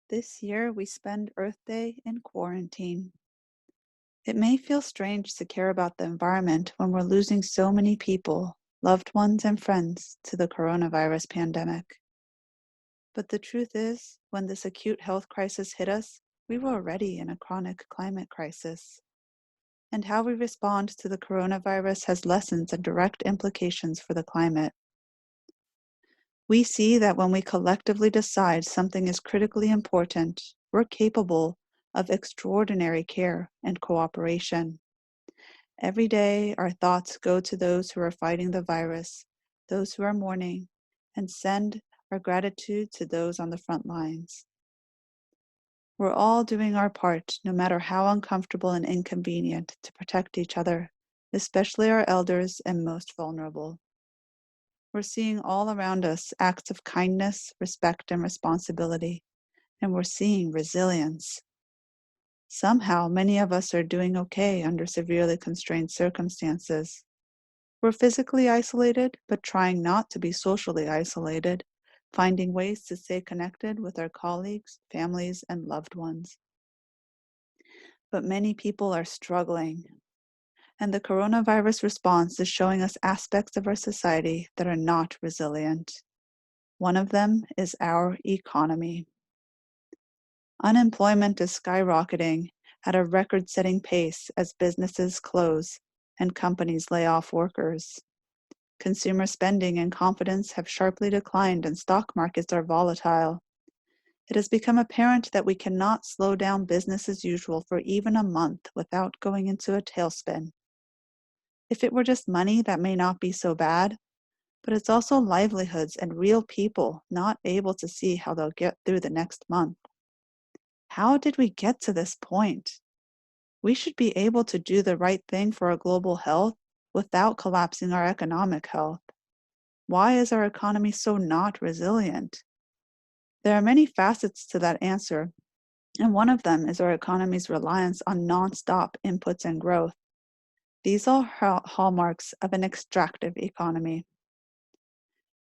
This year, we spend Earth Day in quarantine. It may feel strange to care about the environment when we're losing so many people, loved ones, and friends to the coronavirus pandemic. But the truth is, when this acute health crisis hit us, we were already in a chronic climate crisis. And how we respond to the coronavirus has lessons and direct implications for the climate. We see that when we collectively decide something is critically important, we're capable of extraordinary care and cooperation. Every day, our thoughts go to those who are fighting the virus, those who are mourning, and send our gratitude to those on the front lines. We're all doing our part, no matter how uncomfortable and inconvenient, to protect each other, especially our elders and most vulnerable. We're seeing all around us acts of kindness, respect, and responsibility, and we're seeing resilience. Somehow, many of us are doing okay under severely constrained circumstances. We're physically isolated, but trying not to be socially isolated, finding ways to stay connected with our colleagues, families, and loved ones. But many people are struggling, and the coronavirus response is showing us aspects of our society that are not resilient. One of them is our economy. Unemployment is skyrocketing at a record-setting pace as businesses close and companies lay off workers. Consumer spending and confidence have sharply declined and stock markets are volatile. It has become apparent that we cannot slow down business as usual for even a month without going into a tailspin. If it were just money, that may not be so bad, but it's also livelihoods and real people not able to see how they'll get through the next month. How did we get to this point? We should be able to do the right thing for our global health without collapsing our economic health. Why is our economy so not resilient? There are many facets to that answer, and one of them is our economy's reliance on nonstop inputs and growth. These are hallmarks of an extractive economy.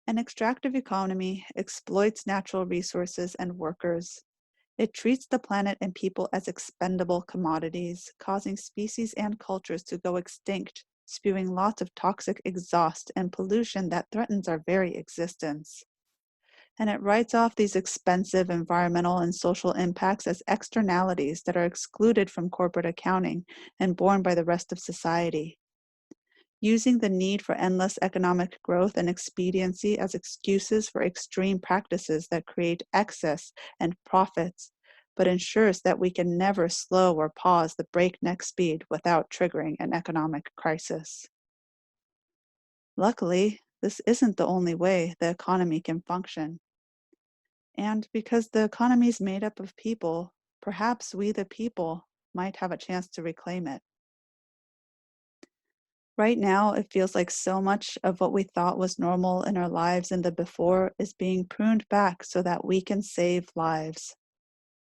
An extractive economy exploits natural resources and workers. It treats the planet and people as expendable commodities, causing species and cultures to go extinct, spewing lots of toxic exhaust and pollution that threatens our very existence. And it writes off these expensive environmental and social impacts as externalities that are excluded from corporate accounting and borne by the rest of society. Using the need for endless economic growth and expediency as excuses for extreme practices that create excess and profits, but ensures that we can never slow or pause the breakneck speed without triggering an economic crisis. Luckily, this isn't the only way the economy can function. And because the economy is made up of people, perhaps we, the people, might have a chance to reclaim it. Right now, it feels like so much of what we thought was normal in our lives in the before is being pruned back so that we can save lives.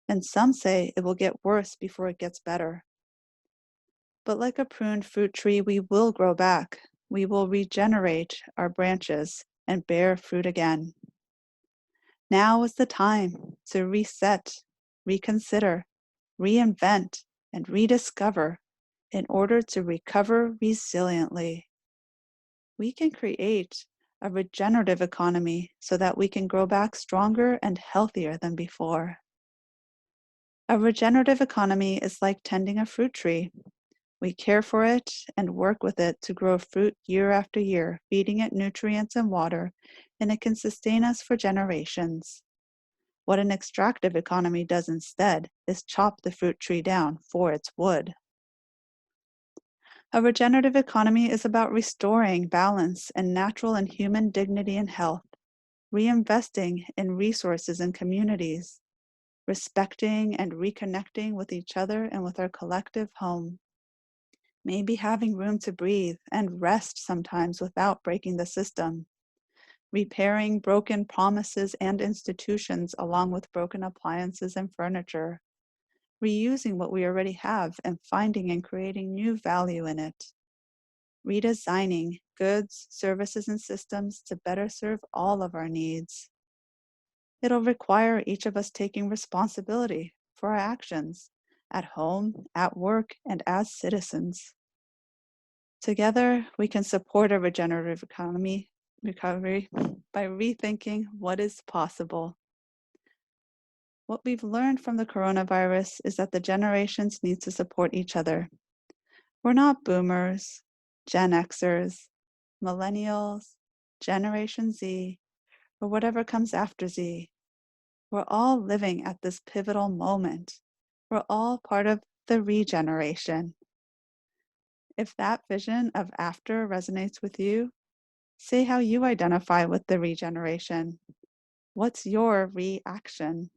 And some say it will get worse before it gets better. But like a pruned fruit tree, we will grow back. We will regenerate our branches and bear fruit again. Now is the time to reset, reconsider, reinvent, and rediscover in order to recover resiliently. We can create a regenerative economy so that we can grow back stronger and healthier than before. A regenerative economy is like tending a fruit tree. We care for it and work with it to grow fruit year after year, feeding it nutrients and water, and it can sustain us for generations. What an extractive economy does instead is chop the fruit tree down for its wood. A regenerative economy is about restoring balance and natural and human dignity and health, reinvesting in resources and communities, respecting and reconnecting with each other and with our collective home. Maybe having room to breathe and rest sometimes without breaking the system, repairing broken promises and institutions along with broken appliances and furniture, reusing what we already have and finding and creating new value in it, redesigning goods, services, and systems to better serve all of our needs. It'll require each of us taking responsibility for our actions at home, at work, and as citizens. Together, we can support a regenerative economy recovery by rethinking what is possible. What we've learned from the coronavirus is that the generations need to support each other. We're not boomers, Gen Xers, millennials, Generation Z, or whatever comes after Z. We're all living at this pivotal moment. We're all part of the regeneration. If that vision of after resonates with you, say how you identify with the regeneration. What's your reaction?